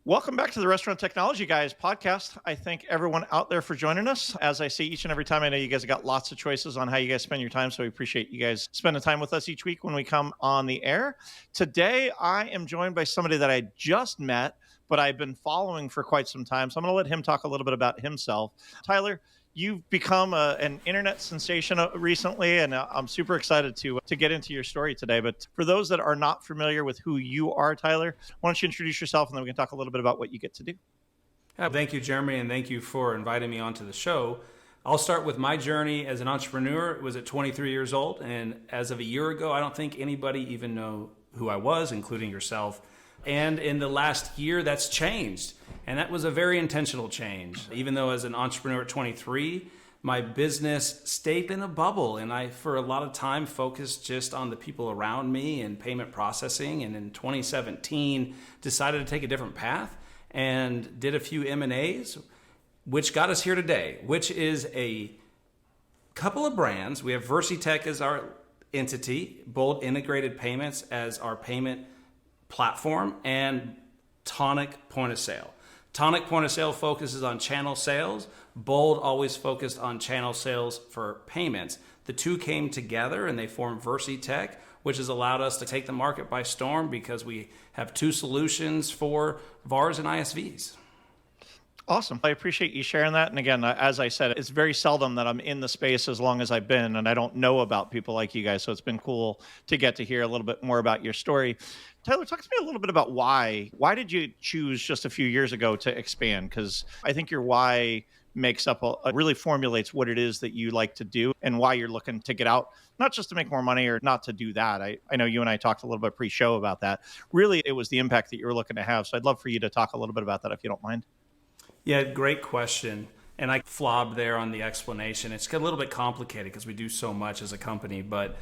Welcome back to the Restaurant Technology Guys podcast. I thank everyone out there for joining us. As I say each and every time, I know you guys have got lots of choices on how you guys spend your time, so we appreciate you guys spending time with us each week when we come on the air. Today, I am joined by somebody that I just met, but I've been following for quite some time, so I'm going to let him talk a little bit about himself. Tyler, you've become an internet sensation recently, and I'm super excited to get into your story today. But for those that are not familiar with who you are, Tyler, why don't you introduce yourself, and then we can talk a little bit about what you get to do. Thank you, Jeremy, and thank you for inviting me onto the show. I'll start with my journey as an entrepreneur. It was at 23 years old, and as of a year ago, I don't think anybody even know who I was, including yourself. And in the last year, that's changed. And that was a very intentional change. Even though as an entrepreneur at 23, my business stayed in a bubble. And I, for a lot of time, focused just on the people around me and payment processing. And in 2017, decided to take a different path and did a few M&As, which got us here today, which is a couple of brands. We have VersiTech as our entity, Bold Integrated Payments as our payment platform, and Tonic Point of Sale. Tonic Point of Sale focuses on channel sales. Bold always focused on channel sales for payments. The two came together and they formed VersiTech, which has allowed us to take the market by storm because we have two solutions for VARs and ISVs. Awesome. I appreciate you sharing that. And again, as I said, it's very seldom that I'm in the space as long as I've been, and I don't know about people like you guys. So it's been cool to get to hear a little bit more about your story. Tyler, talk to me a little bit about why. Why did you choose just a few years ago to expand? Because I think your why makes up, really formulates what it is that you like to do and why you're looking to get out, not just to make more money or not to do that. I know you and I talked a little bit pre-show about that. Really, it was the impact that you were looking to have. So I'd love for you to talk a little bit about that if you don't mind. Yeah, great question. And I flobbed there on the explanation. It's a little bit complicated because we do so much as a company, but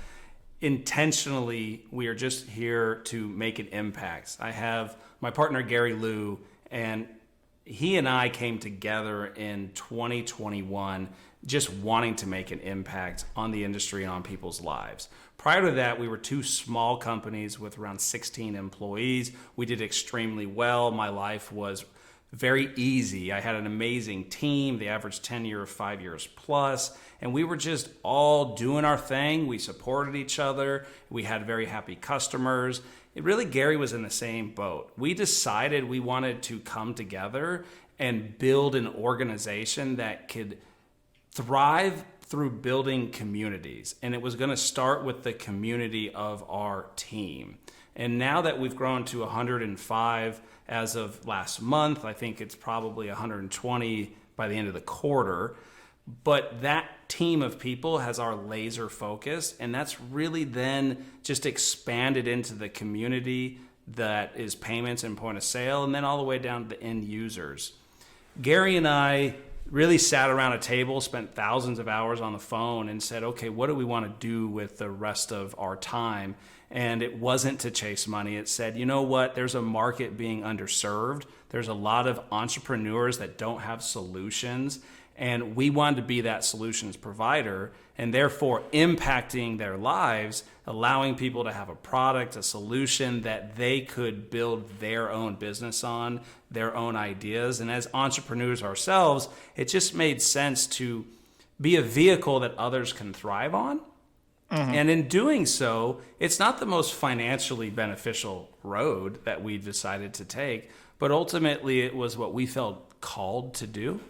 intentionally, we are just here to make an impact. I have my partner, Gary Liu, and he and I came together in 2021 just wanting to make an impact on the industry and on people's lives. Prior to that, we were two small companies with around 16 employees. We did extremely well. My life was very easy. I had an amazing team, the average tenure of 5 years plus, and we were just all doing our thing. We supported each other. We had very happy customers. Gary was in the same boat. We decided we wanted to come together and build an organization that could thrive through building communities. And it was going to start with the community of our team. And now that we've grown to 105 as of last month, I think it's probably 120 by the end of the quarter. But that team of people has our laser focus, and that's really then just expanded into the community that is payments and point of sale, and then all the way down to the end users. Gary and I really sat around a table, spent thousands of hours on the phone, and said, okay, what do we want to do with the rest of our time? And it wasn't to chase money. It said, you know what? There's a market being underserved. There's a lot of entrepreneurs that don't have solutions. And we wanted to be that solutions provider and therefore impacting their lives, allowing people to have a product, a solution that they could build their own business on, their own ideas. And as entrepreneurs ourselves, it just made sense to be a vehicle that others can thrive on. Mm-hmm. And in doing so, it's not the most financially beneficial road that we decided to take, but ultimately it was what we felt called to do.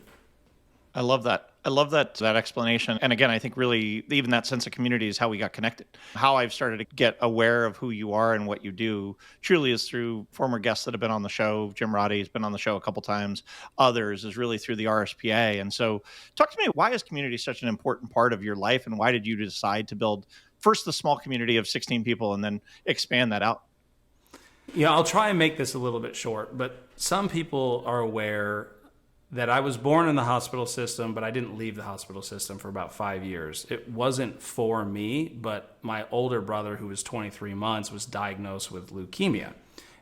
I love that. I love that explanation. And again, I think really even that sense of community is how we got connected. How I've started to get aware of who you are and what you do truly is through former guests that have been on the show. Jim Roddy has been on the show a couple times. Others is really through the RSPA. And so talk to me, why is community such an important part of your life? And why did you decide to build first the small community of 16 people and then expand that out? Yeah, I'll try and make this a little bit short, but some people are aware that I was born in the hospital system, but I didn't leave the hospital system for about 5 years. It wasn't for me, but my older brother, who was 23 months, was diagnosed with leukemia.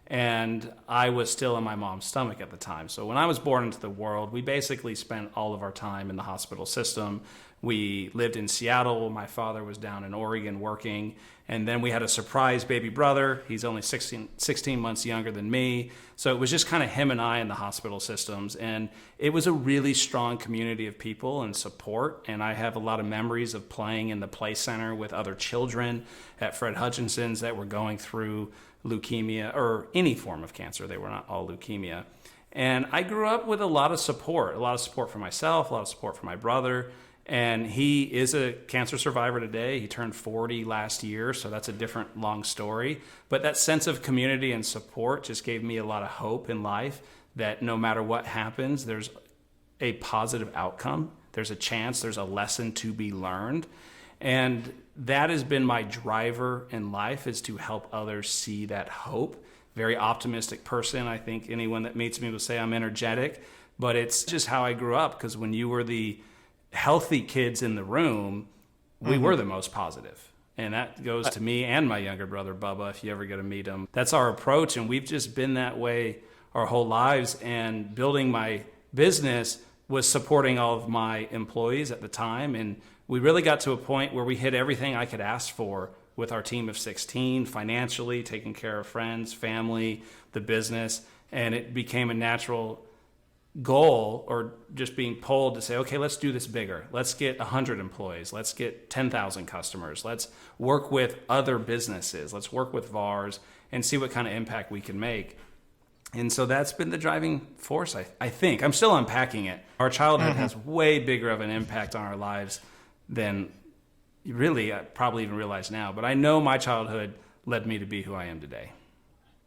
And I was still in my mom's stomach at the time. So when I was born into the world, we basically spent all of our time in the hospital system. We lived in Seattle. My father was down in Oregon working. And then we had a surprise baby brother. He's only 16 months younger than me. So it was just kind of him and I in the hospital systems. And it was a really strong community of people and support. And I have a lot of memories of playing in the play center with other children at Fred Hutchinson's that were going through leukemia or any form of cancer. They were not all leukemia. And I grew up with a lot of support for myself, a lot of support for my brother. And he is a cancer survivor today. He turned 40 last year, so that's a different long story. But that sense of community and support just gave me a lot of hope in life that no matter what happens, there's a positive outcome. There's a chance, there's a lesson to be learned. And that has been my driver in life, is to help others see that hope. Very optimistic person. I think anyone that meets me will say I'm energetic, but it's just how I grew up, because when you were the healthy kids in the room, we were the most positive. And that goes to me and my younger brother, Bubba, if you ever get to meet him. That's our approach, and we've just been that way our whole lives. And building my business was supporting all of my employees at the time. And we really got to a point where we hit everything I could ask for with our team of 16, financially, taking care of friends, family, the business. And it became a natural goal, or just being pulled to say, okay, let's do this bigger. Let's get 100 employees. Let's get 10,000 customers. Let's work with other businesses. Let's work with VARs and see what kind of impact we can make. And so that's been the driving force, I think. I'm still unpacking it. Our childhood has way bigger of an impact on our lives than really I probably even realize now. But I know my childhood led me to be who I am today.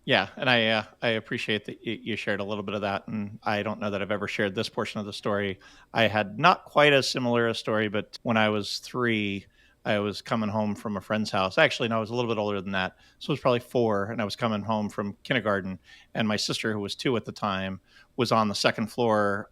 Yeah, and I appreciate that you shared a little bit of that, and I don't know that I've ever shared this portion of the story. I had not quite as similar a story, but when I was 3, I was coming home from a friend's house. Actually, no, I was a little bit older than that, so it was probably 4, and I was coming home from kindergarten, and my sister, who was 2 at the time, was on the second floor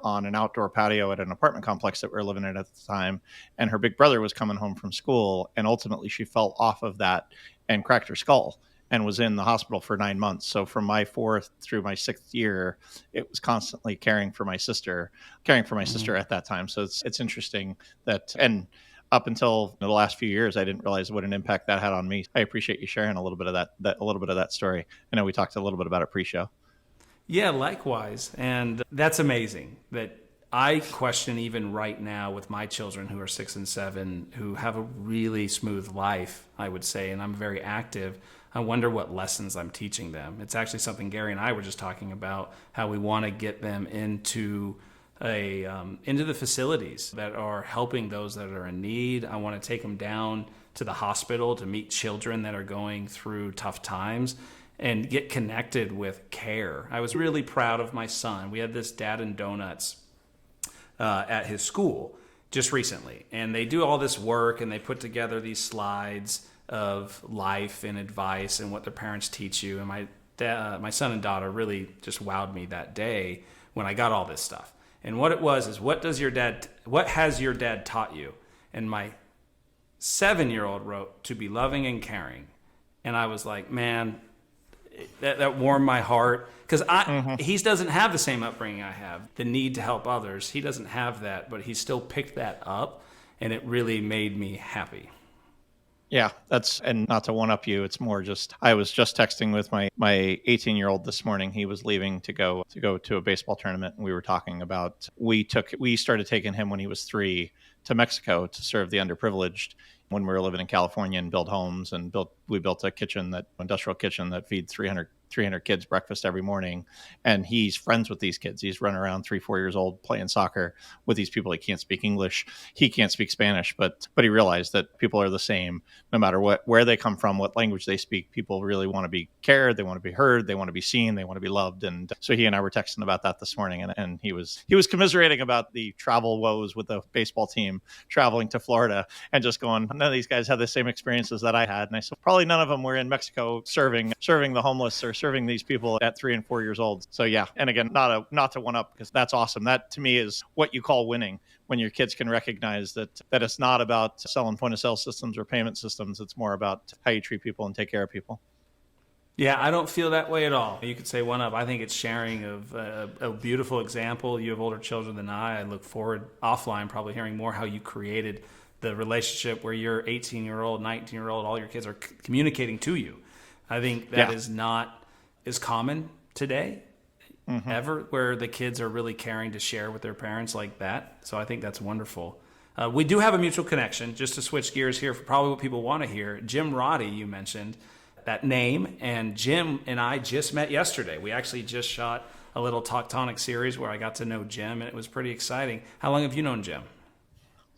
on an outdoor patio at an apartment complex that we were living in at the time, and her big brother was coming home from school, and ultimately she fell off of that and cracked her skull and was in the hospital for 9 months. So from my 4th through my 6th year, it was constantly caring for my sister at that time. So it's interesting that, and up until the last few years, I didn't realize what an impact that had on me. I appreciate you sharing a little bit of that story. I know we talked a little bit about it pre-show. Yeah, likewise. And that's amazing that I question even right now with my children who are 6 and 7, who have a really smooth life, I would say, and I'm very active. I wonder what lessons I'm teaching them. It's actually something Gary and I were just talking about, how we want to get them into the facilities that are helping those that are in need. I want to take them down to the hospital to meet children that are going through tough times and get connected with care. I was really proud of my son. We had this Dad and Donuts at his school just recently, and they do all this work and they put together these slides of life and advice and what their parents teach you. And my son and daughter really just wowed me that day when I got all this stuff. And what it was is, what has your dad taught you? And my 7-year-old wrote, to be loving and caring. And I was like, man, that warmed my heart, because he doesn't have the same upbringing I have, the need to help others. He doesn't have that, but he still picked that up, and it really made me happy. Yeah, and not to one up you, it's more just, I was just texting with my 18-year-old this morning. He was leaving to go to a baseball tournament, and we were talking about, we started taking him when he was 3 to Mexico to serve the underprivileged when we were living in California, and build homes, and we built a industrial kitchen that feeds 300 kids breakfast every morning. And he's friends with these kids. He's running around 3-4 years old playing soccer with these people. He can't speak English. He can't speak Spanish, but he realized that people are the same no matter where they come from, what language they speak. People really want to be cared. They want to be heard. They want to be seen. They want to be loved. And so he and I were texting about that this morning, and he was commiserating about the travel woes with the baseball team traveling to Florida, and just going, none of these guys had the same experiences that I had. And I said, probably none of them were in Mexico serving the homeless or serving these people at 3 and 4 years old. So yeah, and again, not to one up, because that's awesome. That to me is what you call winning, when your kids can recognize that it's not about selling point of sale systems or payment systems. It's more about how you treat people and take care of people. Yeah, I don't feel that way at all. You could say one up. I think it's sharing of a beautiful example. You have older children than I. I look forward offline probably hearing more how you created the relationship where your 18-year-old, 19-year-old, all your kids are communicating to you. I think that Yeah. is not as common today ever, where the kids are really caring to share with their parents like that. So I think that's wonderful. We do have a mutual connection, just to switch gears here for probably what people want to hear. Jim Roddy, you mentioned that name, and Jim and I just met yesterday. We actually just shot a little Tonic series where I got to know Jim, and it was pretty exciting. How long have you known Jim?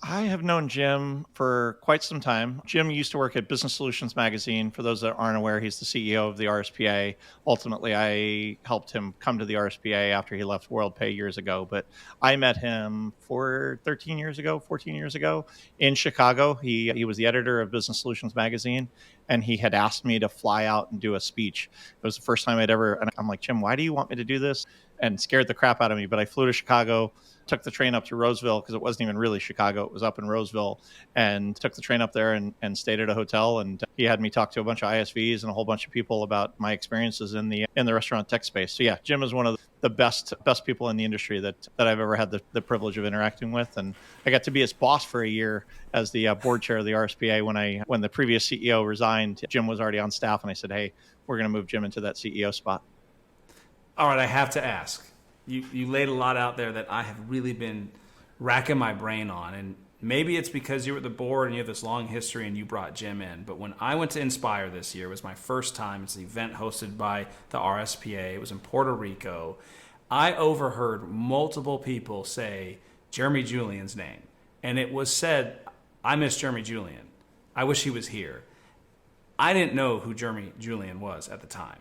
I have known Jim for quite some time. Jim used to work at Business Solutions Magazine. For those that aren't aware, he's the CEO of the RSPA. Ultimately, I helped him come to the RSPA after he left WorldPay years ago. But I met him 13 years ago, 14 years ago in Chicago. He was the editor of Business Solutions Magazine, and he had asked me to fly out and do a speech. It was the first time I'd ever, and I'm like, Jim, why do you want me to do this? And scared the crap out of me. But I flew to Chicago, took the train up to Roseville because it wasn't even really Chicago. It was up in Roseville, and took the train up there and stayed at a hotel. And he had me talk to a bunch of ISVs and a whole bunch of people about my experiences in the restaurant tech space. So yeah, Jim is one of the best people in the industry that I've ever had the privilege of interacting with. And I got to be his boss for a year as the board chair of the RSPA. When the previous CEO resigned, Jim was already on staff, and I said, hey, we're going to move Jim into that CEO spot. All right, I have to ask. You laid a lot out there that I have really been racking my brain on, and maybe it's because you were at the board and you have this long history and you brought Jim in. But when I went to Inspire this year, it was my first time. It's an event hosted by the RSPA. It was in Puerto Rico. I overheard multiple people say Jeremy Julian's name, and it was said, I miss Jeremy Julian. I wish he was here. I didn't know who Jeremy Julian was at the time.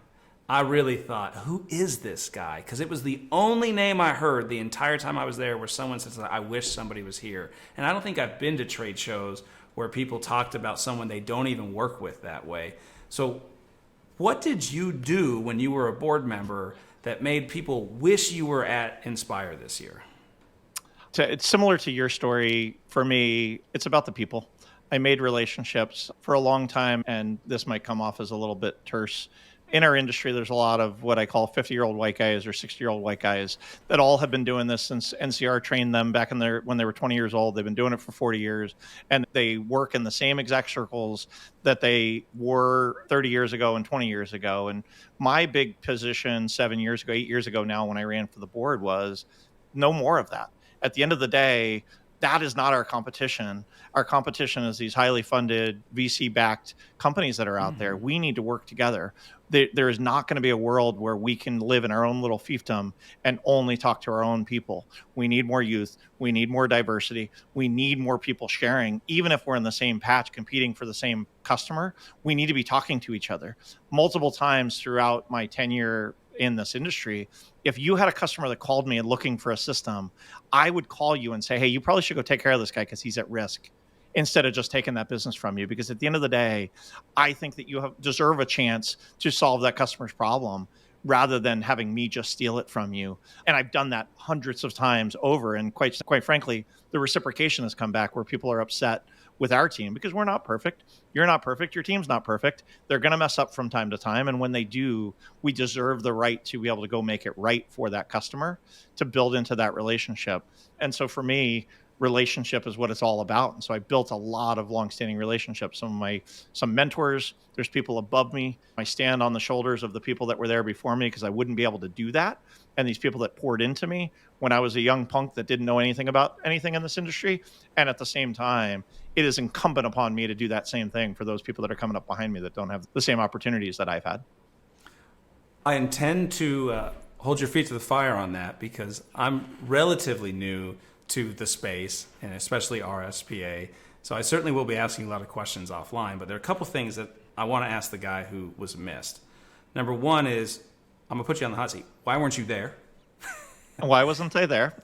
I really thought, who is this guy? Because it was the only name I heard the entire time I was there where someone said, I wish somebody was here. And I don't think I've been to trade shows where people talked about someone they don't even work with that way. So what did you do when you were a board member that made people wish you were at Inspire this year? It's similar to your story. For me, it's about the people. I made relationships for a long time, and this might come off as a little bit terse. In our industry, there's a lot of what I call 50-year-old white guys or 60-year-old white guys that all have been doing this since NCR trained them back when they were 20 years old. They've been doing it for 40 years, and they work in the same exact circles that they were 30 years ago and 20 years ago. And my big position 7 years ago, 8 years ago now, when I ran for the board, was no more of that. At the end of the day, that is not our competition. Our competition is these highly funded VC-backed companies that are out there. We need to work together. There is not going to be a world where we can live in our own little fiefdom and only talk to our own people. We need more youth. We need more diversity. We need more people sharing. Even if we're in the same patch competing for the same customer, we need to be talking to each other. Multiple times throughout my tenure in this industry, if you had a customer that called me and looking for a system, I would call you and say, hey, you probably should go take care of this guy because he's at risk, instead of just taking that business from you. Because at the end of the day, I think that you deserve a chance to solve that customer's problem rather than having me just steal it from you. And I've done that hundreds of times over. And quite frankly, the reciprocation has come back where people are upset with our team because we're not perfect. You're not perfect. Your team's not perfect. They're going to mess up from time to time. And when they do, we deserve the right to be able to go make it right for that customer, to build into that relationship. And so for me, relationship is what it's all about. And so I built a lot of longstanding relationships. Some mentors, there's people above me. I stand on the shoulders of the people that were there before me because I wouldn't be able to do that. And these people that poured into me when I was a young punk that didn't know anything about anything in this industry. And at the same time, it is incumbent upon me to do that same thing for those people that are coming up behind me that don't have the same opportunities that I've had. I intend to hold your feet to the fire on that because I'm relatively new to the space, and especially RSPA. So I certainly will be asking a lot of questions offline, but there are a couple things that I want to ask the guy who was missed. Number one is, I'm going to put you on the hot seat. Why weren't you there? Why wasn't I there?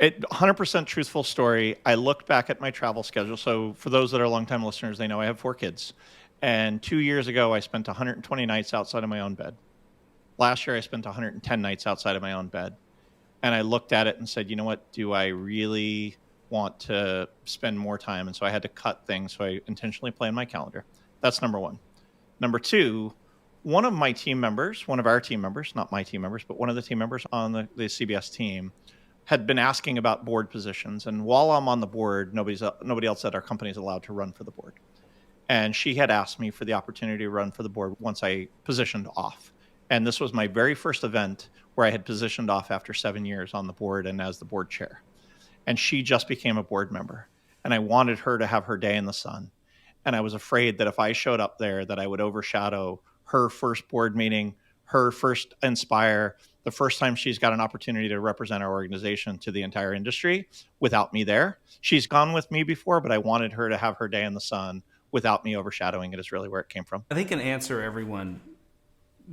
100% truthful story. I looked back at my travel schedule. So for those that are longtime listeners, they know I have 4 kids. And 2 years ago, I spent 120 nights outside of my own bed. Last year, I spent 110 nights outside of my own bed. And I looked at it and said, you know what, do I really want to spend more time? And so I had to cut things. So I intentionally planned my calendar. That's number one. Number two, one of my team members, one of our team members, not my team members, but one of the team members on the CBS team had been asking about board positions. And while I'm on the board, nobody else at our company is allowed to run for the board. And she had asked me for the opportunity to run for the board once I positioned off. And this was my very first event where I had positioned off after 7 years on the board and as the board chair. And she just became a board member. And I wanted her to have her day in the sun. And I was afraid that if I showed up there, that I would overshadow her first board meeting, her first Inspire, the first time she's got an opportunity to represent our organization to the entire industry without me there. She's gone with me before, but I wanted her to have her day in the sun without me overshadowing it is really where it came from. I think an answer everyone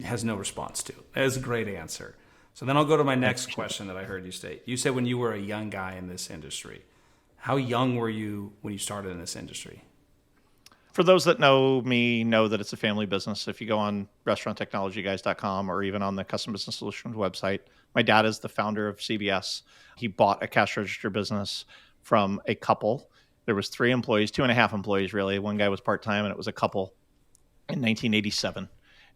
has no response to. That is a great answer. So then I'll go to my next question that I heard you state. You said when you were a young guy in this industry. How young were you when you started in this industry? For those that know me, know that it's a family business. If you go on restauranttechnologyguys.com or even on the Custom Business Solutions website, my dad is the founder of CBS. He bought a cash register business from a couple. There was 3 employees, 2.5 employees really. One guy was part-time, and it was a couple in 1987.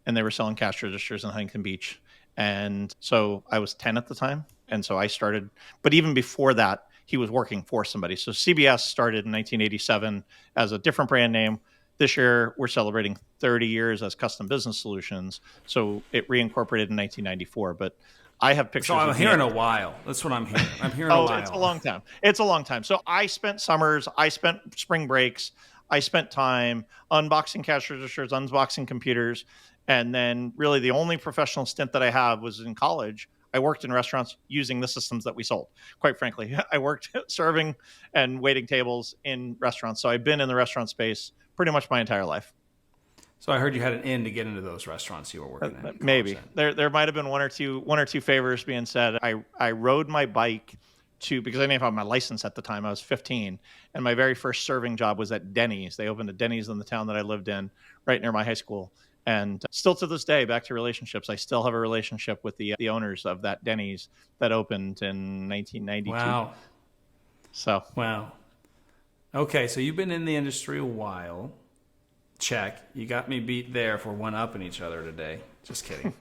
And they were selling cash registers in Huntington Beach. And so I was 10 at the time. And so I started, but even before that, he was working for somebody. So CBS started in 1987 as a different brand name. This year, we're celebrating 30 years as Custom Business Solutions. So it reincorporated in 1994. But I have pictures. So I'm hearing a while. That's what I'm hearing. I'm hearing a while. It's a long time. It's a long time. So I spent summers, I spent spring breaks, I spent time unboxing cash registers, unboxing computers. And then really the only professional stint that I have was in college. I worked in restaurants using the systems that we sold. Quite frankly, I worked serving and waiting tables in restaurants. So I've been in the restaurant space pretty much my entire life. So I heard you had an in to get into those restaurants you were working at. Maybe there might have been one or two favors being said. I rode my bike because I didn't have my license at the time. I was 15, and my very first serving job was at Denny's. They opened a Denny's in the town that I lived in, right near my high school. And still to this day, back to relationships, I still have a relationship with the owners of that Denny's that opened in 1992. Wow. Wow. Okay, so you've been in the industry a while. Check. You got me beat there for one-upping each other today. Just kidding.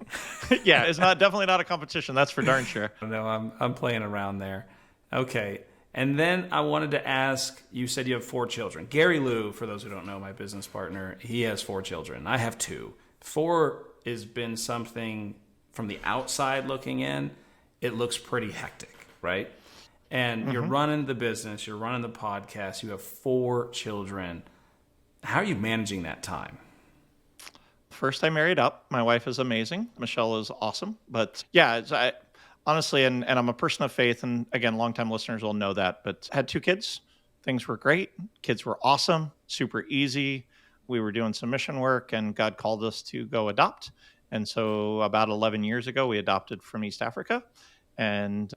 Yeah, it's definitely not a competition. That's for darn sure. No, I'm playing around there. Okay. And then I wanted to ask, you said you have 4 children. Gary Lou, for those who don't know, my business partner, he has 4 children. I have 2. 4 has been something from the outside looking in, it looks pretty hectic, right? And you're running the business, you're running the podcast, you have 4 children. How are you managing that time? First, I married up. My wife is amazing. Michelle is awesome. But yeah, honestly, and I'm a person of faith, and again, longtime listeners will know that, but had 2 kids. Things were great. Kids were awesome, super easy. We were doing some mission work, and God called us to go adopt. And so about 11 years ago, we adopted from East Africa. And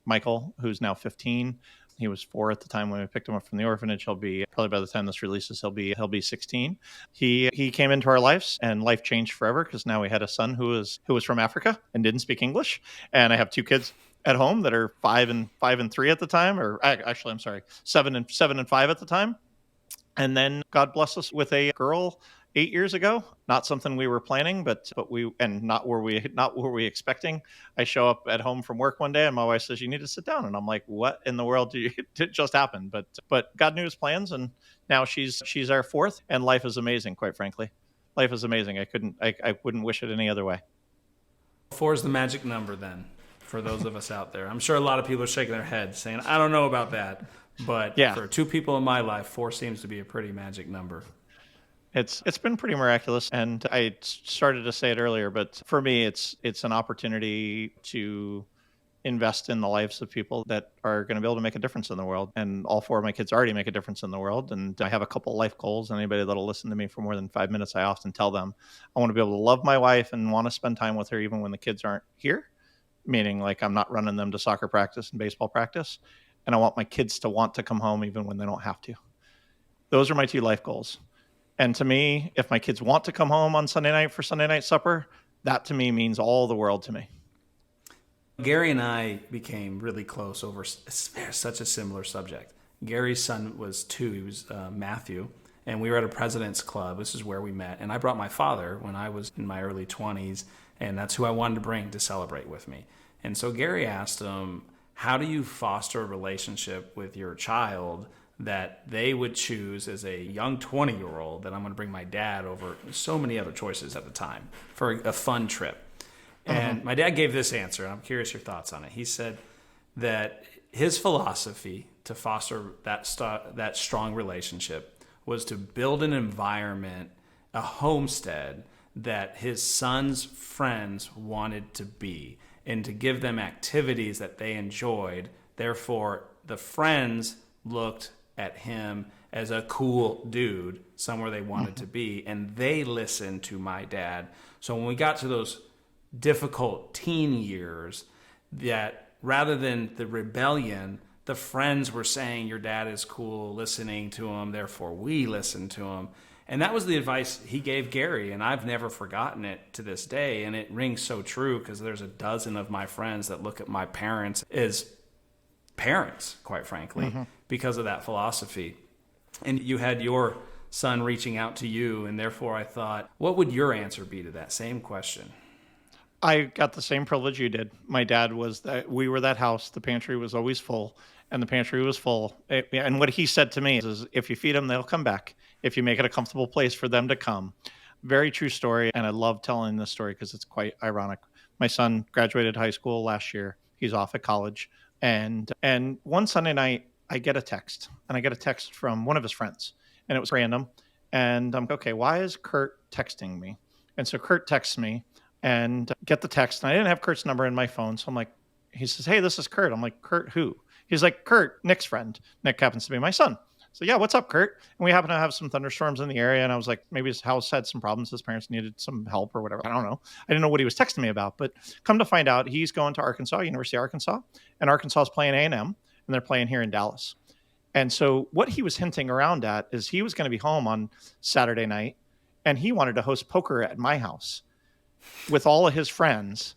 Michael, who's now 15, he was 4 at the time when we picked him up from the orphanage. He'll be, probably by the time this releases, he'll be 16. He came into our lives, and life changed forever because now we had a son who was from Africa and didn't speak English. And I have 2 kids at home that are 5 and 3 at the time, or actually, I'm sorry, 7 and 5 at the time. And then God blessed us with a girl 8 years ago. Not something we were planning, but not were we expecting. I show up at home from work one day, and my wife says, "You need to sit down." And I'm like, "What in the world did just happen?" But God knew His plans, and now she's our 4th, and life is amazing. Quite frankly, life is amazing. I wouldn't wish it any other way. 4 is the magic number then, for those of us out there. I'm sure a lot of people are shaking their heads saying, "I don't know about that." But yeah, for 2 people in my life, 4 seems to be a pretty magic number. It's been pretty miraculous, and I started to say it earlier, but for me, it's an opportunity to invest in the lives of people that are going to be able to make a difference in the world. And all 4 of my kids already make a difference in the world. And I have a couple life goals. And anybody that'll listen to me for more than 5 minutes, I often tell them I want to be able to love my wife and want to spend time with her even when the kids aren't here, meaning like I'm not running them to soccer practice and baseball practice. And I want my kids to want to come home even when they don't have to. Those are my 2 life goals. And to me, if my kids want to come home on Sunday night for Sunday night supper, that to me means all the world to me. Gary and I became really close over such a similar subject. Gary's son was 2. He was Matthew, and we were at a president's club. This is where we met. And I brought my father when I was in my early 20s, and that's who I wanted to bring to celebrate with me. And so Gary asked him, how do you foster a relationship with your child that they would choose as a young 20-year-old that I'm going to bring my dad over so many other choices at the time for a fun trip? And my dad gave this answer, and I'm curious your thoughts on it. He said that his philosophy to foster that strong relationship was to build an environment, a homestead that his son's friends wanted to be, and to give them activities that they enjoyed. Therefore, the friends looked at him as a cool dude, somewhere they wanted to be, and they listened to my dad. So when we got to those difficult teen years, that rather than the rebellion, the friends were saying, your dad is cool, listening to him, therefore we listen to him. And that was the advice he gave Gary, and I've never forgotten it to this day. And it rings so true because there's a dozen of my friends that look at my parents as parents, quite frankly, because of that philosophy. And you had your son reaching out to you, and therefore I thought, what would your answer be to that same question? I got the same privilege you did. My dad we were that house. The pantry was always full, and the pantry was full. And what he said to me is, if you feed them, they'll come back. If you make it a comfortable place for them to come. Very true story. And I love telling this story because it's quite ironic. My son graduated high school last year. He's off at college. And one Sunday night, I get a text, and I get a text from one of his friends, and it was random. And I'm okay, why is Kurt texting me? And so Kurt texts me and get the text. And I didn't have Kurt's number in my phone. So I'm like, he says, hey, this is Kurt. I'm like, Kurt who? He's like, Kurt, Nick's friend. Nick happens to be my son. So yeah, what's up, Kurt? And we happen to have some thunderstorms in the area. And I was like, maybe his house had some problems. His parents needed some help or whatever. I don't know. I didn't know what he was texting me about. But come to find out, he's going to Arkansas, University of Arkansas. And Arkansas is playing A&M. And they're playing here in Dallas. And so what he was hinting around at is he was going to be home on Saturday night. And he wanted to host poker at my house with all of his friends,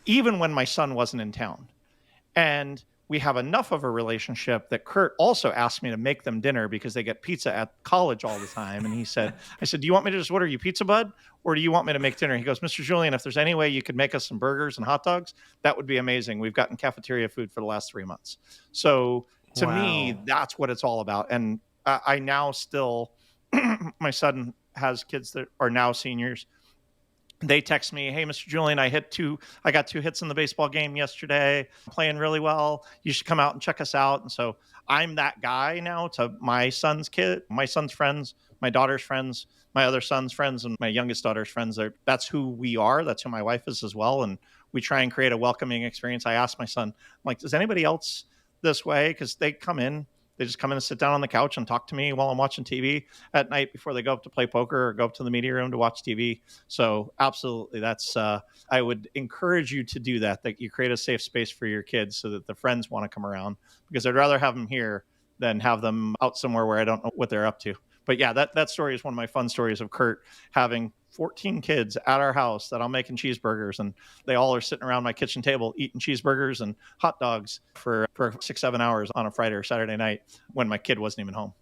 even when my son wasn't in town. And we have enough of a relationship that Kurt also asked me to make them dinner because they get pizza at college all the time. And I said, do you want me to just order you pizza, bud? Or do you want me to make dinner? He goes, Mr. Julian, if there's any way you could make us some burgers and hot dogs, that would be amazing. We've gotten cafeteria food for the last 3 months. So to me, that's what it's all about. And I now still, my son has kids that are now seniors. They text me, hey, Mr. Julian, I got 2 hits in the baseball game yesterday, playing really well. You should come out and check us out. And so I'm that guy now to my son's friends, my daughter's friends, my other son's friends, and my youngest daughter's friends. That's who we are. That's who my wife is as well. And we try and create a welcoming experience. I asked my son, I'm like, is anybody else this way? Because they just come in and sit down on the couch and talk to me while I'm watching TV at night before they go up to play poker or go up to the media room to watch TV. So absolutely, I would encourage you to do that you create a safe space for your kids so that the friends want to come around, because I'd rather have them here than have them out somewhere where I don't know what they're up to. But yeah, that story is one of my fun stories of Kurt having 14 kids at our house that I'm making cheeseburgers, and they all are sitting around my kitchen table eating cheeseburgers and hot dogs for 6-7 hours on a Friday or Saturday night when my kid wasn't even home.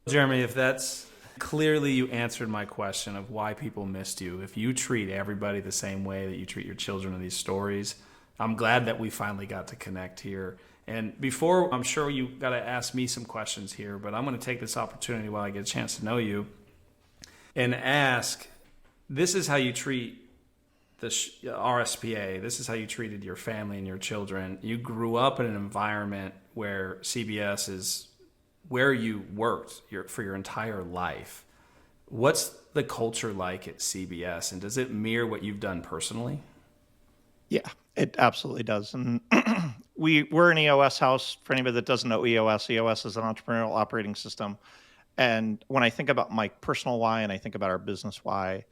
Jeremy, if that's clearly, you answered my question of why people missed you. If you treat everybody the same way that you treat your children in these stories, I'm glad that we finally got to connect here. And before, I'm sure you got to ask me some questions here, but I'm going to take this opportunity while I get a chance to know you and ask, this is how you treat the RSPA. This is how you treated your family and your children. You grew up in an environment where CBS is where you worked for your entire life. What's the culture like at CBS, and does it mirror what you've done personally? Yeah, it absolutely does. And we're an EOS house. For anybody that doesn't know EOS is an entrepreneurial operating system. And when I think about my personal why and I think about our business why,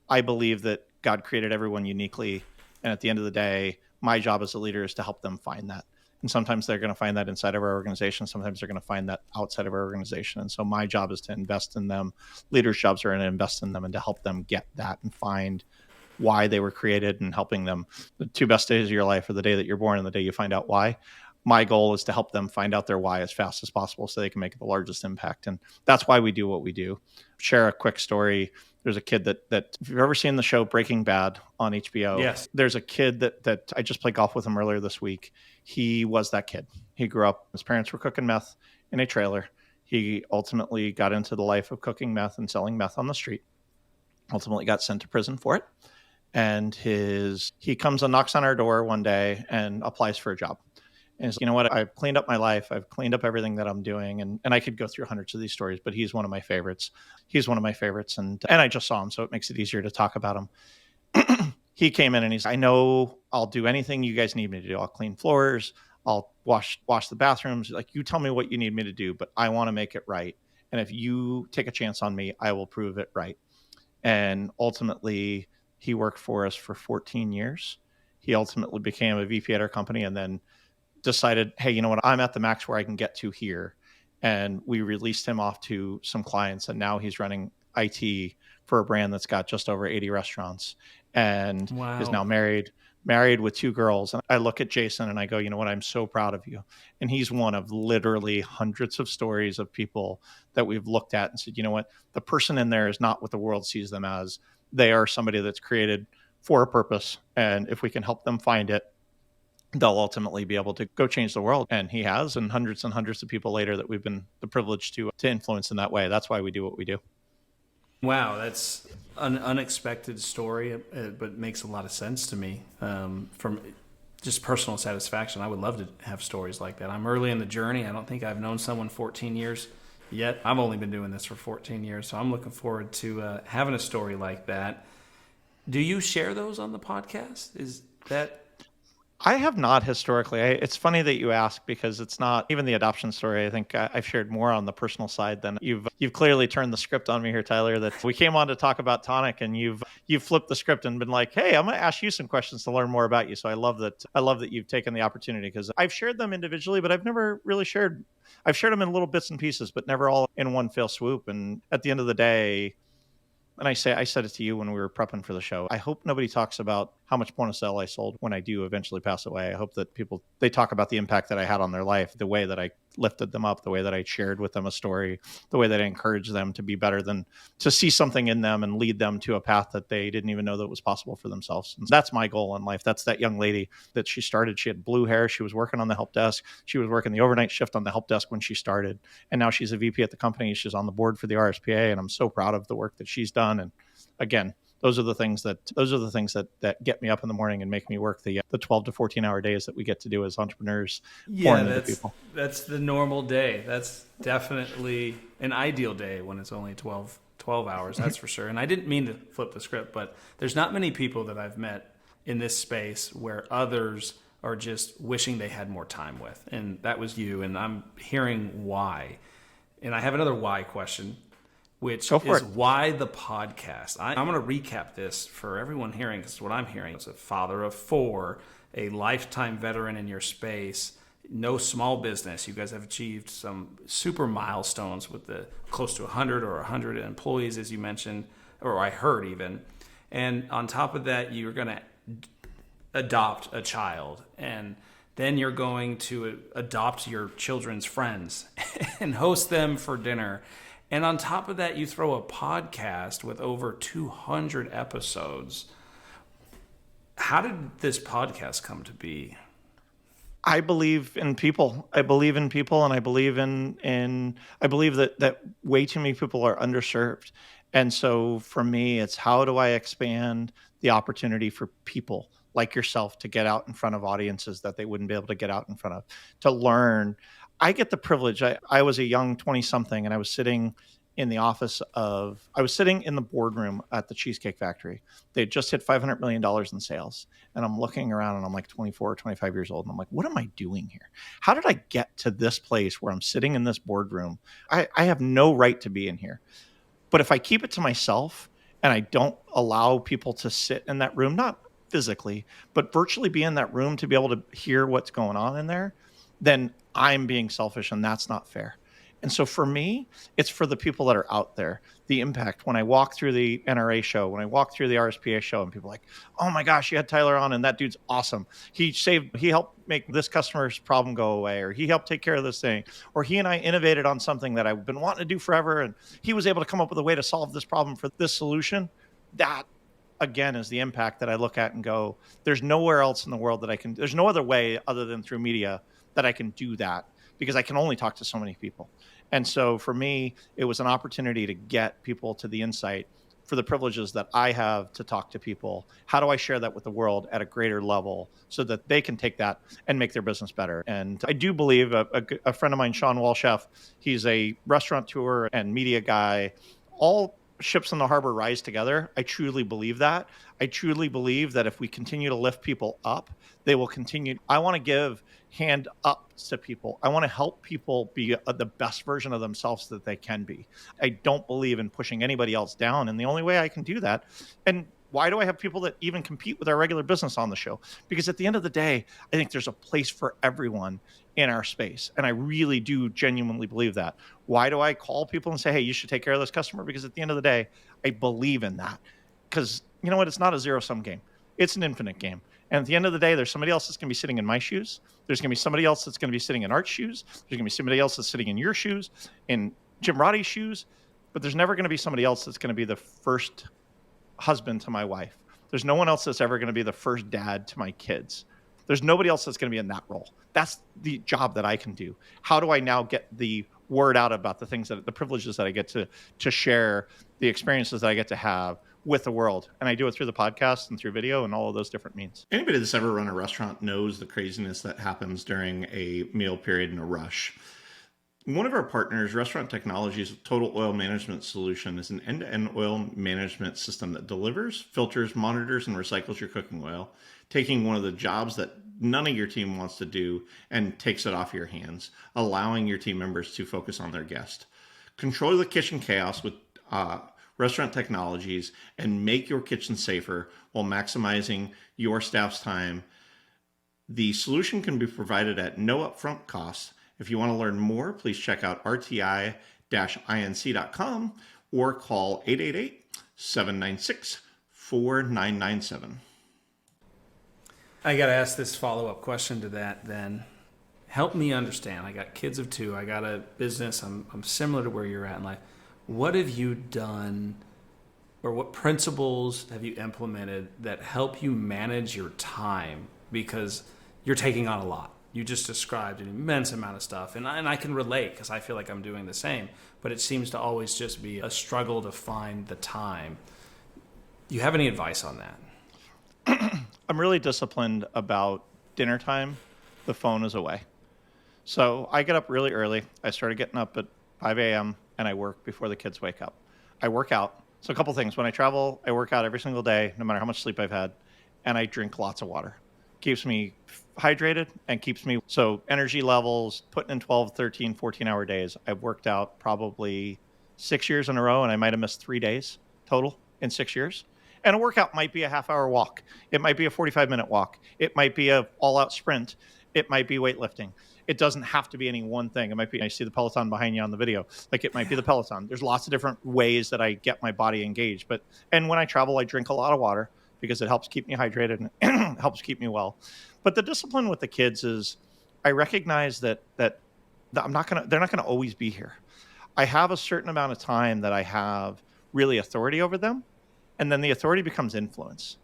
I believe that God created everyone uniquely. And at the end of the day, my job as a leader is to help them find that. And sometimes they're going to find that inside of our organization. Sometimes they're going to find that outside of our organization. And so my job is to invest in them. Leaders' jobs are to invest in them and to help them get that and find why they were created, and helping them. The 2 best days of your life are the day that you're born and the day you find out why. my goal is to help them find out their why as fast as possible so they can make the largest impact. And that's why we do what we do. Share a quick story. There's a kid that if you've ever seen the show Breaking Bad on HBO, Yes. there's a kid that I just played golf with him earlier this week. He was that kid. He grew up, his parents were cooking meth in a trailer. He ultimately got into the life of cooking meth and selling meth on the street. Ultimately got sent to prison for it. And he comes and knocks on our door one day and applies for a job. And he's like, you know what? I've cleaned up my life. I've cleaned up everything that I'm doing. And I could go through hundreds of these stories, but he's one of my favorites. He's one of my favorites. And I just saw him, so it makes it easier to talk about him. He came in and he's, I know I'll do anything you guys need me to do. I'll clean floors. I'll wash the bathrooms. Like, you tell me what you need me to do, but I want to make it right. And if you take a chance on me, I will prove it right. And ultimately, he worked for us for 14 years. He ultimately became a VP at our company and then decided, hey, you know what? I'm at the max where I can get to here. And we released him off to some clients. And now he's running IT for a brand that's got just over 80 restaurants and is now married with 2 girls. And I look at Jason and I go, you know what? I'm so proud of you. And he's one of literally hundreds of stories of people that we've looked at and said, you know what? The person in there is not what the world sees them as. They are somebody that's created for a purpose. And if we can help them find it, they'll ultimately be able to go change the world. And he has, and hundreds of people later that we've been the privilege to influence in that way. That's why we do what we do. Wow, that's an unexpected story, but makes a lot of sense to me from just personal satisfaction. I would love to have stories like that. I'm early in the journey. I don't think I've known someone 14 years yet. I've only been doing this for 14 years, so I'm looking forward to having a story like that. Do you share those on the podcast? Is that... I have not historically. It's funny that you ask because it's not even the adoption story. I think I've shared more on the personal side than you've clearly turned the script on me here, Tyler, that we came on to talk about Tonic and you've flipped the script and been like, hey, I'm going to ask you some questions to learn more about you. So I love that you've taken the opportunity because I've shared them individually, but I've never really I've shared them in little bits and pieces, but never all in one fell swoop. And at the end of the day, and I said it to you when we were prepping for the show, I hope nobody talks about how much point of sale I sold when I do eventually pass away. I hope that they talk about the impact that I had on their life, the way that I lifted them up, the way that I shared with them a story, the way that I encouraged them to be better than to see something in them and lead them to a path that they didn't even know that was possible for themselves. And that's my goal in life. That's that young lady that she had blue hair. She was working on the help desk. She was working the overnight shift on the help desk when she started. And now she's a VP at the company. She's on the board for the RSPA. And I'm so proud of the work that she's done. And again, those are the things that get me up in the morning and make me work the 12 to 14 hour days that we get to do as entrepreneurs. Yeah, that's the normal day. That's definitely an ideal day when it's only 12 hours. That's for sure. And I didn't mean to flip the script, but there's not many people that I've met in this space where others are just wishing they had more time with. And that was you. And I'm hearing why. And I have another why question, which is why the podcast. I'm going to recap this for everyone hearing, because what I'm hearing is a father of 4, a lifetime veteran in your space, no small business. You guys have achieved some super milestones with the close to 100 or 100 employees, as you mentioned, or I heard even. And on top of that, you're going to adopt a child, and then you're going to adopt your children's friends and host them for dinner. And on top of that, you throw a podcast with over 200 episodes. How did this podcast come to be? I believe in people. I believe in people, and I believe I believe that way too many people are underserved. And so for me, it's how do I expand the opportunity for people like yourself to get out in front of audiences that they wouldn't be able to get out in front of, to learn. I get the privilege. I was a young 20-something, and I was sitting in the boardroom at the Cheesecake Factory. They had just hit $500 million in sales. And I'm looking around and I'm like 24 or 25 years old. And I'm like, what am I doing here? How did I get to this place where I'm sitting in this boardroom? I have no right to be in here. But if I keep it to myself and I don't allow people to sit in that room, not physically, but virtually be in that room to be able to hear what's going on in there, then I'm being selfish, and that's not fair. And so for me, it's for the people that are out there, the impact. When I walk through the NRA show, when I walk through the RSPA show, and people are like, oh my gosh, you had Tyler on and that dude's awesome. He helped make this customer's problem go away, or he helped take care of this thing, or he and I innovated on something that I've been wanting to do forever. And he was able to come up with a way to solve this problem for this solution. That again is the impact that I look at and go, there's nowhere else in the world that there's no other way other than through media that I can do that, because I can only talk to so many people. And so for me, it was an opportunity to get people to the insight for the privileges that I have to talk to people. How do I share that with the world at a greater level so that they can take that and make their business better? And I do believe a friend of mine, Sean Walchef, he's a restaurateur and media guy. All ships in the harbor rise together. I truly believe that. I truly believe that if we continue to lift people up, they will continue. I want to give hand up to people. I want to help people be the best version of themselves that they can be. I don't believe in pushing anybody else down. And the only way I can do that, and why do I have people that even compete with our regular business on the show? Because at the end of the day, I think there's a place for everyone in our space. And I really do genuinely believe that. Why do I call people and say, hey, you should take care of this customer? Because at the end of the day, I believe in that. Because you know what? It's not a zero-sum game. It's an infinite game. And at the end of the day, there's somebody else that's going to be sitting in my shoes. There's going to be somebody else that's going to be sitting in Art's shoes. There's going to be somebody else that's sitting in your shoes, in Jim Roddy's shoes. But there's never going to be somebody else that's going to be the first husband to my wife. There's no one else that's ever going to be the first dad to my kids. There's nobody else that's going to be in that role. That's the job that I can do. How do I now get the word out about the things the privileges that I get to share, the experiences that I get to have with the world? And I do it through the podcast and through video and all of those different means. Anybody that's ever run a restaurant knows the craziness that happens during a meal period and a rush. One of our partners, Restaurant Technologies Total Oil Management Solution, is an end-to-end oil management system that delivers, filters, monitors, and recycles your cooking oil, taking one of the jobs that none of your team wants to do and takes it off your hands, allowing your team members to focus on their guest. Control the kitchen chaos with Restaurant Technologies and make your kitchen safer while maximizing your staff's time. The solution can be provided at no upfront cost. If you want to learn more, please check out rti-inc.com or call 888-796-4997. I got to ask this follow-up question to that then. Help me understand. I got kids of two. I got a business. I'm similar to where you're at in life. What have you done, or what principles have you implemented that help you manage your time? Because you're taking on a lot. You just described an immense amount of stuff, and I can relate because I feel like I'm doing the same, but it seems to always just be a struggle to find the time. Do you have any advice on that? I'm really disciplined about dinner time. The phone is away. So I get up really early. I started getting up at 5 a.m. and I work before the kids wake up. I work out. So a couple things. When I travel, I work out every single day, no matter how much sleep I've had, and I drink lots of water. Keeps me hydrated and keeps me, so energy levels, putting in 12, 13, 14-hour days. I've worked out probably 6 years in a row, and I might have missed 3 days total in 6 years. And a workout might be a half-hour walk. It might be a 45-minute walk. It might be a all-out sprint. It might be weightlifting. It doesn't have to be any one thing. It might be, I see the Peloton behind you on the video. Like, it might be the Peloton. There's lots of different ways that I get my body engaged. And when I travel, I drink a lot of water because it helps keep me hydrated and helps keep me well. But the discipline with the kids is, I recognize that they're not gonna always be here. I have a certain amount of time that I have really authority over them, and then the authority becomes influence.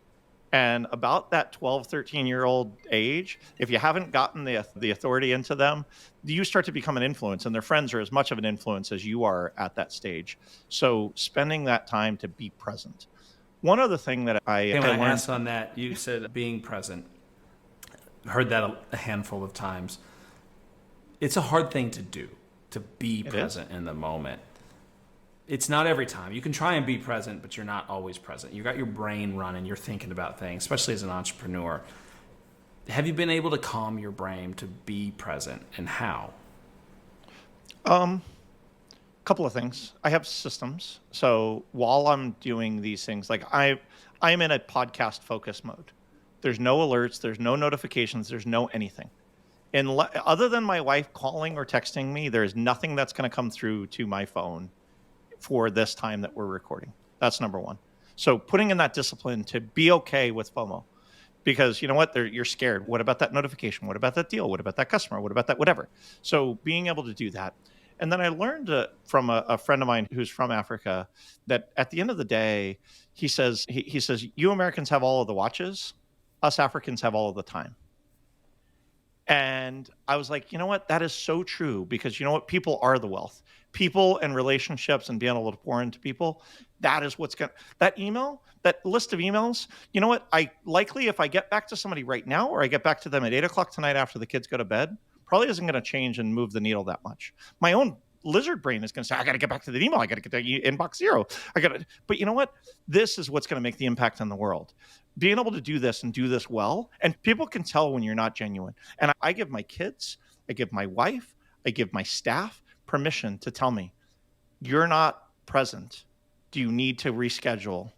And about that 12, 13-year-old age, if you haven't gotten the authority into them, you start to become an influence, and their friends are as much of an influence as you are at that stage. So spending that time to be present. One other thing that I learned asked on that, you said being present. Heard that a handful of times. It's a hard thing to do, to be present in the moment. It's not every time. You can try and be present, but you're not always present. You got your brain running. You're thinking about things, especially as an entrepreneur. Have you been able to calm your brain to be present, and how? Couple of things. I have systems. So while I'm doing these things, like I'm in a podcast focus mode. There's no alerts, there's no notifications, there's no anything. Other than my wife calling or texting me, there is nothing that's going to come through to my phone for this time that we're recording. That's number one. So putting in that discipline to be okay with FOMO, because you know what, you're scared. What about that notification? What about that deal? What about that customer? What about that whatever? So being able to do that. And then I learned from a friend of mine who's from Africa that at the end of the day, he says, you Americans have all of the watches, us Africans have all of the time. And I was like, you know what? That is so true, because you know what? People are the wealth. People and relationships and being able to pour into people. That is what's going to, that email, that list of emails. You know what? If I get back to somebody right now, or I get back to them at 8 o'clock tonight after the kids go to bed, probably isn't going to change and move the needle that much. My own lizard brain is going to say, I got to get back to the email. I got to get to inbox zero. But you know what? This is what's going to make the impact on the world. Being able to do this and do this well, and people can tell when you're not genuine. And I give my kids, I give my wife, I give my staff permission to tell me, you're not present. Do you need to reschedule?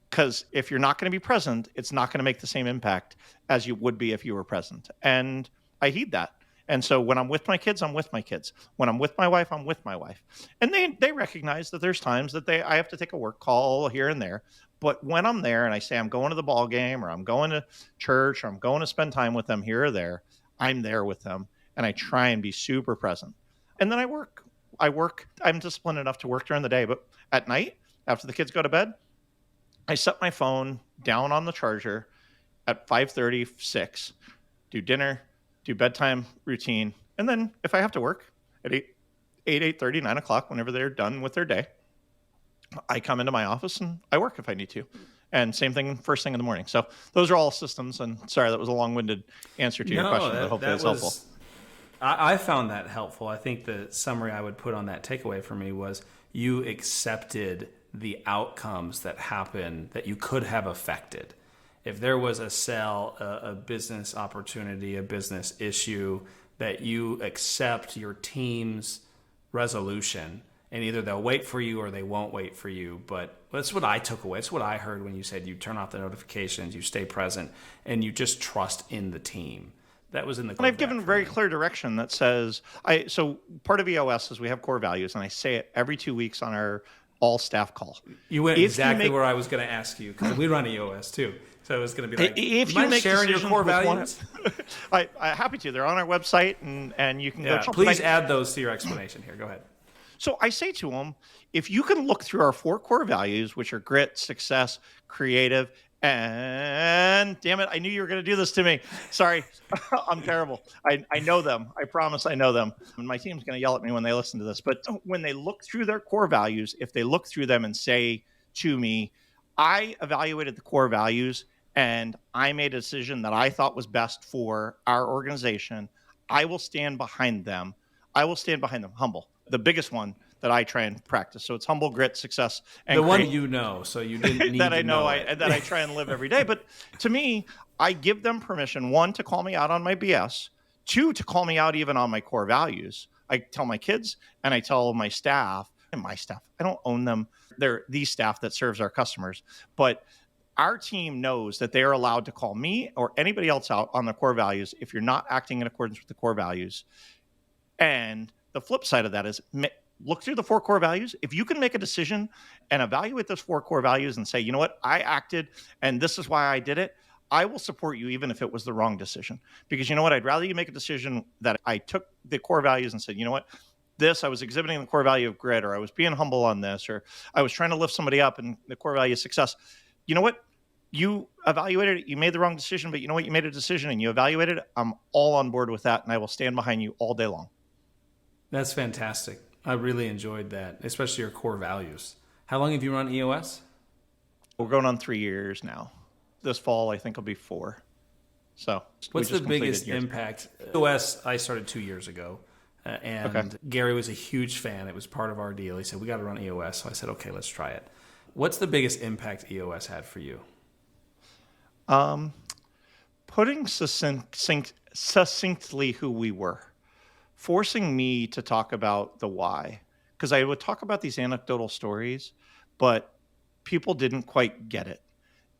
Because if you're not going to be present, it's not going to make the same impact as you would be if you were present. And I heed that. And so when I'm with my kids, I'm with my kids. When I'm with my wife, I'm with my wife. And they recognize that there's times that I have to take a work call here and there. But when I'm there and I say I'm going to the ball game, or I'm going to church, or I'm going to spend time with them here or there, I'm there with them, and I try and be super present. And then I work. I'm disciplined enough to work during the day, but at night, after the kids go to bed, I set my phone down on the charger at 5:30, 6, do dinner, do bedtime routine, and then if I have to work at 8:30, 9 o'clock, whenever they're done with their day, I come into my office and I work if I need to. And same thing first thing in the morning. So those are all systems. And sorry, that was a long-winded answer to your question, but hopefully it's helpful. I found that helpful. I think the summary I would put on that takeaway for me was you accepted the outcomes that happen that you could have affected. If there was a sell, a business opportunity, a business issue, that you accept your team's resolution, and either they'll wait for you or they won't wait for you. But that's what I took away. It's what I heard when you said you turn off the notifications, you stay present, and you just trust in the team. That was in the. And I've given very clear direction that says, so part of EOS is we have core values, and I say it every 2 weeks on our all staff call. You went exactly where I was going to ask you, because we run EOS too. So it was going to be like, if you make sharing your core values? I'm happy to. They're on our website, and you can go. Please add those to your explanation here. Go ahead. So I say to them, if you can look through our 4 core values, which are grit, success, creative, and damn it, I knew you were going to do this to me. Sorry, I'm terrible. I know them. I promise I know them. And my team's going to yell at me when they listen to this. But when they look through their core values, if they look through them and say to me, I evaluated the core values and I made a decision that I thought was best for our organization, I will stand behind them. I will stand behind them. Humble. The biggest one that I try and practice. So it's humble, grit, success, and the one you know. So you didn't need that I know. That I try and live every day. But to me, I give them permission: 1, to call me out on my BS; 2, to call me out even on my core values. I tell my kids and I tell my staff. And my staff, I don't own them. They're the staff that serves our customers. But our team knows that they are allowed to call me or anybody else out on the core values if you're not acting in accordance with the core values. And the flip side of that is look through the 4 core values. If you can make a decision and evaluate those 4 core values and say, you know what, I acted and this is why I did it, I will support you even if it was the wrong decision. Because you know what, I'd rather you make a decision that I took the core values and said, you know what, I was exhibiting the core value of grit, or I was being humble on this, or I was trying to lift somebody up and the core value of success. You know what? You evaluated it, you made the wrong decision, but you know what? You made a decision and you evaluated it. I'm all on board with that, and I will stand behind you all day long. That's fantastic. I really enjoyed that, especially your core values. How long have you run EOS? We're going on 3 years now. This fall, I think, will be 4. So what's the biggest impact? EOS, I started 2 years ago. And Gary was a huge fan. It was part of our deal. He said, we got to run EOS. So I said, okay, let's try it. What's the biggest impact EOS had for you? Putting succinctly who we were, forcing me to talk about the why. Because I would talk about these anecdotal stories, but people didn't quite get it.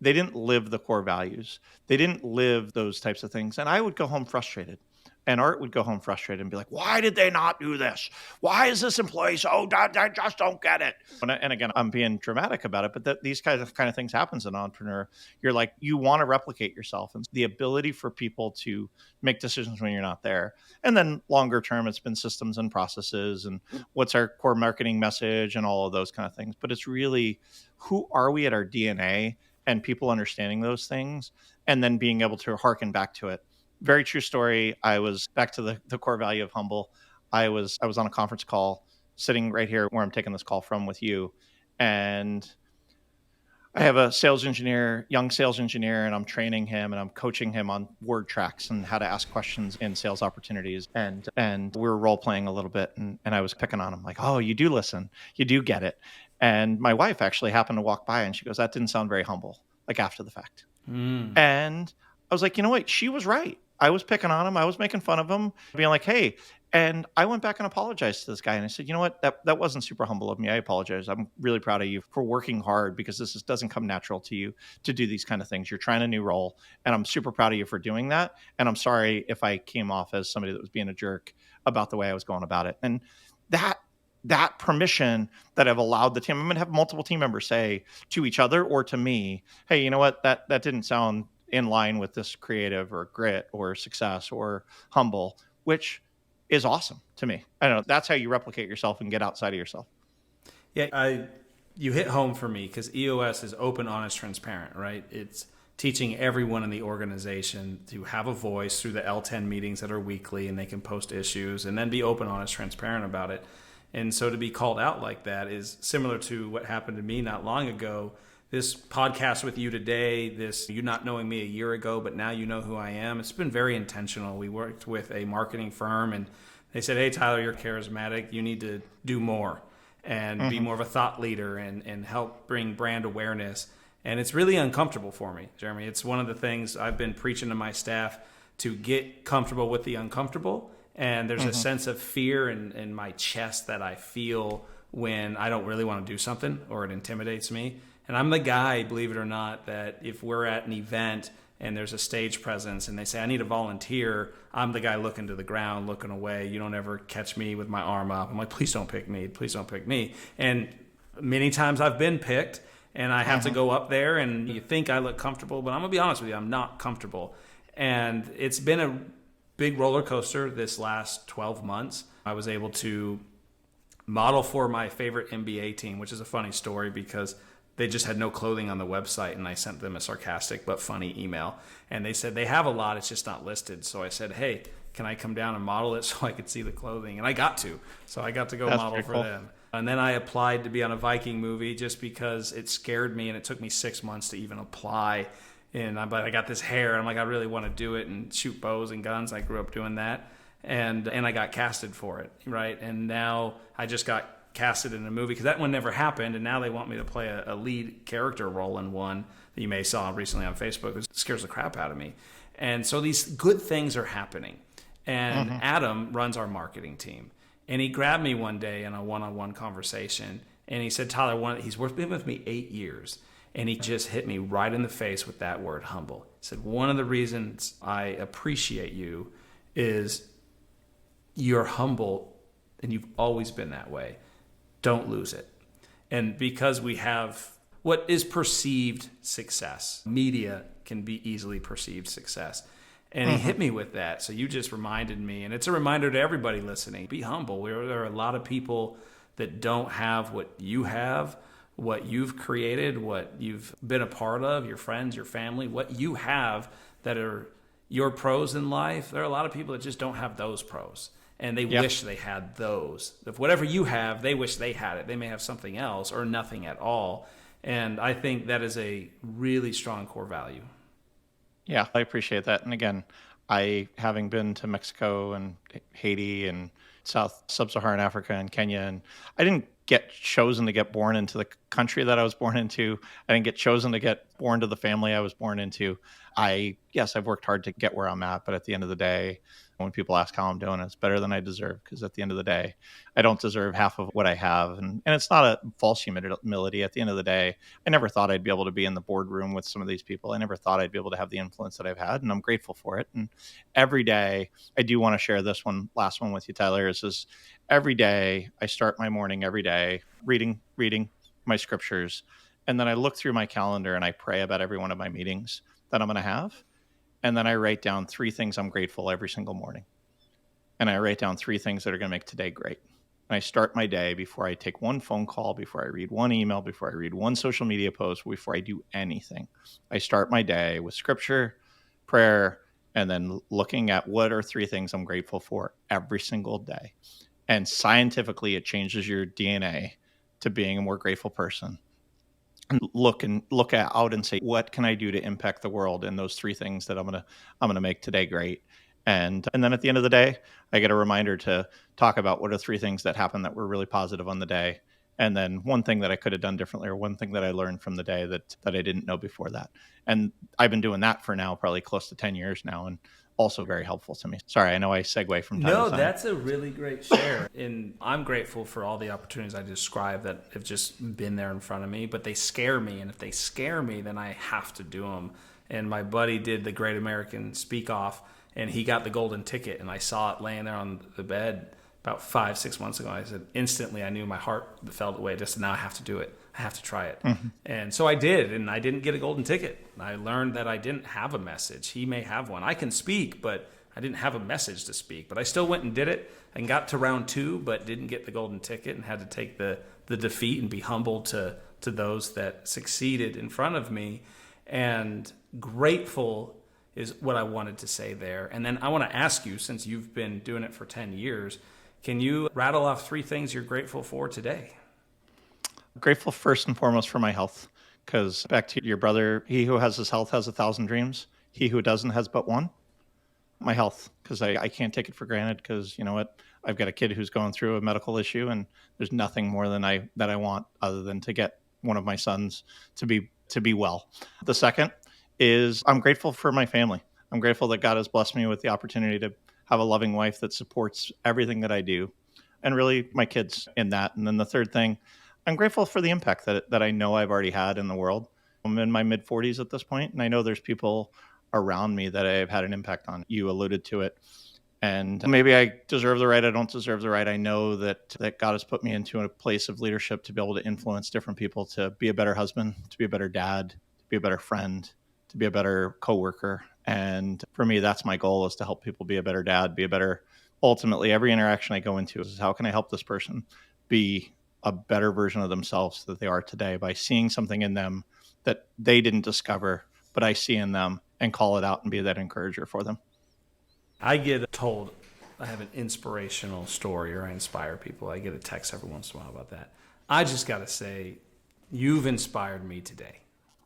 they didn't live the core values. They didn't live those types of things. And I would go home frustrated. And Art would go home frustrated and be like, why did they not do this? Why is this employee so, I just don't get it. And again, I'm being dramatic about it, but these kind of things happens as an entrepreneur. You're like, you want to replicate yourself, and the ability for people to make decisions when you're not there. And then longer term, it's been systems and processes and what's our core marketing message and all of those kind of things. But it's really, who are we at our DNA, and people understanding those things and then being able to hearken back to it. Very true story. I was back to the core value of humble. I was on a conference call sitting right here where I'm taking this call from with you. And I have a sales engineer, young sales engineer, and I'm training him and I'm coaching him on word tracks and how to ask questions in sales opportunities. And we were role playing a little bit, and I was picking on him like, oh, you do listen, you do get it. And my wife actually happened to walk by and she goes, that didn't sound very humble, like after the fact. And I was like, you know what? She was right. I was picking on him. I was making fun of him, being like, hey. And I went back and apologized to this guy. And I said, you know what? That wasn't super humble of me. I apologize. I'm really proud of you for working hard, because this doesn't come natural to you to do these kind of things. You're trying a new role. And I'm super proud of you for doing that. And I'm sorry if I came off as somebody that was being a jerk about the way I was going about it. And that permission that I've allowed the team, I'm going to have multiple team members say to each other or to me, hey, you know what? That didn't sound in line with this creative or grit or success or humble, which is awesome to me. I don't know. That's how you replicate yourself and get outside of yourself. Yeah, you hit home for me, because EOS is open, honest, transparent, right? It's teaching everyone in the organization to have a voice through the L10 meetings that are weekly, and they can post issues and then be open, honest, transparent about it. And so to be called out like that is similar to what happened to me not long ago. This podcast with you today, this you not knowing me a year ago, but now you know who I am. It's been very intentional. We worked with a marketing firm and they said, hey, Tyler, you're charismatic. You need to do more and be more of a thought leader and help bring brand awareness. And it's really uncomfortable for me, Jeremy. It's one of the things I've been preaching to my staff, to get comfortable with the uncomfortable. And there's a sense of fear in my chest that I feel when I don't really want to do something or it intimidates me. And I'm the guy, believe it or not, that if we're at an event and there's a stage presence and they say, I need a volunteer, I'm the guy looking to the ground, looking away. You don't ever catch me with my arm up. I'm like, please don't pick me. Please don't pick me. And many times I've been picked and I have to go up there and you think I look comfortable, but I'm going to be honest with you, I'm not comfortable. And it's been a big roller coaster this last 12 months. I was able to model for my favorite NBA team, which is a funny story because they just had no clothing on the website, and I sent them a sarcastic but funny email. And they said, they have a lot, it's just not listed. So I said, hey, can I come down and model it so I could see the clothing? And I got to. So I got to go model for them. And then I applied to be on a Viking movie just because it scared me, and it took me 6 months to even apply. But I got this hair, and I'm like, I really want to do it and shoot bows and guns. I grew up doing that. And I got casted for it, right? And now I just got casted in a movie because that one never happened, and now they want me to play a lead character role in one that you may saw recently on Facebook. It scares the crap out of me. And so these good things are happening. And Adam runs our marketing team. And he grabbed me one day in a one-on-one conversation, and he said, Tyler, he's been with me 8 years, and he just hit me right in the face with that word, humble. He said, one of the reasons I appreciate you is you're humble, and you've always been that way. Don't lose it. And because we have what is perceived success, media can be easily perceived success. And he hit me with that. So you just reminded me, and it's a reminder to everybody listening, be humble. There are a lot of people that don't have what you have, what you've created, what you've been a part of, your friends, your family, what you have that are your pros in life. There are a lot of people that just don't have those pros. And they wish they had those. If whatever you have, they wish they had it. They may have something else or nothing at all. And I think that is a really strong core value. Yeah, I appreciate that. And again, having been to Mexico and Haiti and Sub-Saharan Africa and Kenya, and I didn't get chosen to get born into country that I was born into. I didn't get chosen to get born to the family I was born into. Yes, I've worked hard to get where I'm at, but at the end of the day, when people ask how I'm doing, it's better than I deserve, because at the end of the day, I don't deserve half of what I have. And it's not a false humility. At the end of the day, I never thought I'd be able to be in the boardroom with some of these people. I never thought I'd be able to have the influence that I've had, and I'm grateful for it. And every day, I do want to share this last one with you, Tyler, is every day I start my morning every day reading my scriptures. And then I look through my calendar and I pray about every one of my meetings that I'm going to have. And then I write down 3 things I'm grateful every single morning. And I write down 3 things that are going to make today great. And I start my day before I take one phone call, before I read one email, before I read one social media post, before I do anything. I start my day with scripture, prayer, and then looking at what are 3 things I'm grateful for every single day. And scientifically, it changes your DNA to being a more grateful person. And look out and say, what can I do to impact the world in those 3 things that I'm gonna make today great. And then at the end of the day, I get a reminder to talk about what are 3 things that happened that were really positive on the day, and then one thing that I could have done differently, or one thing that I learned from the day that I didn't know before that. And I've been doing that for now probably close to 10 years now, and also very helpful to me. Sorry, I know I segue from time to No, time. that's a really great share. And I'm grateful for all the opportunities I described that have just been there in front of me, but they scare me. And if they scare me, then I have to do them. And my buddy did the Great American Speak Off, and he got the golden ticket. And I saw it laying there on the bed about 5-6 months ago. I said, instantly, I knew my heart felt away. Just now I have to do it. I have to try it. Mm-hmm. And so I did, and I didn't get a golden ticket. I learned that I didn't have a message. He may have one. I can speak, but I didn't have a message to speak. But I still went and did it and got to round 2, but didn't get the golden ticket, and had to take the defeat and be humble to those that succeeded in front of me. And grateful is what I wanted to say there. And then I want to ask you, since you've been doing it for 10 years, can you rattle off 3 things you're grateful for today? Grateful first and foremost for my health, because back to your brother, he who has his health has 1,000 dreams. He who doesn't has but one. My health, because I can't take it for granted, because you know what? I've got a kid who's going through a medical issue, and there's nothing more than I want other than to get one of my sons to be well. The second is I'm grateful for my family. I'm grateful that God has blessed me with the opportunity to have a loving wife that supports everything that I do, and really my kids in that. And then the third thing, I'm grateful for the impact that I know I've already had in the world. I'm in my mid 40s at this point, and I know there's people around me that I've had an impact on. You alluded to it. And maybe I deserve the right, I don't deserve the right. I know that God has put me into a place of leadership to be able to influence different people, to be a better husband, to be a better dad, to be a better friend, to be a better coworker. And for me, that's my goal, is to help people be a better dad, be a better, ultimately, every interaction I go into is how can I help this person be a better version of themselves that they are today, by seeing something in them that they didn't discover, but I see in them, and call it out and be that encourager for them. I get told I have an inspirational story, or I inspire people. I get a text every once in a while about that. I just got to say, you've inspired me today.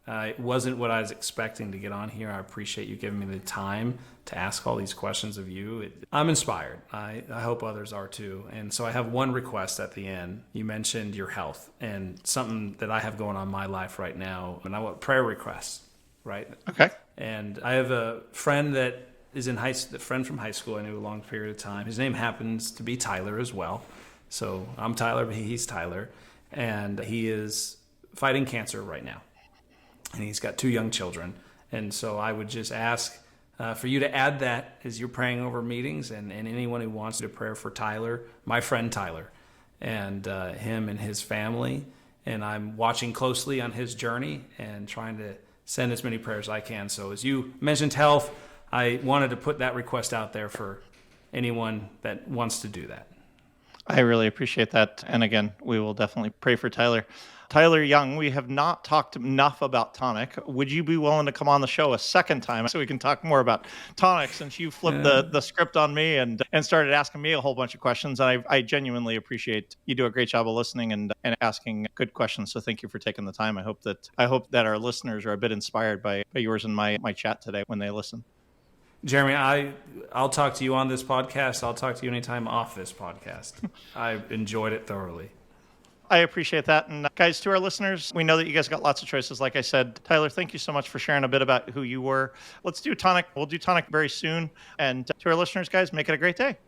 It wasn't what I was expecting to get on here. I appreciate you giving me the time to ask all these questions of you. I'm inspired. I hope others are too. And so I have one request at the end. You mentioned your health and something that I have going on in my life right now. And I want prayer requests, right? Okay. And I have a friend that is a friend from high school I knew a long period of time. His name happens to be Tyler as well. So I'm Tyler, but he's Tyler. And he is fighting cancer right now. And he's got 2 young children. And so I would just ask for you to add that as you're praying over meetings, and anyone who wants to pray for Tyler, my friend Tyler, and him and his family. And I'm watching closely on his journey and trying to send as many prayers as I can. So as you mentioned health, I wanted to put that request out there for anyone that wants to do that. I really appreciate that. And again, we will definitely pray for Tyler. Tyler Young, we have not talked enough about Tonic. Would you be willing to come on the show a second time so we can talk more about Tonic, since you flipped the script on me and started asking me a whole bunch of questions? And I genuinely appreciate, you do a great job of listening and asking good questions. So thank you for taking the time. I hope that our listeners are a bit inspired by yours and my chat today when they listen. Jeremy, I'll talk to you on this podcast. I'll talk to you anytime off this podcast. I enjoyed it thoroughly. I appreciate that. And guys, to our listeners, we know that you guys got lots of choices. Like I said, Tyler, thank you so much for sharing a bit about who you were. Let's do Tonic. We'll do Tonic very soon. And to our listeners, guys, make it a great day.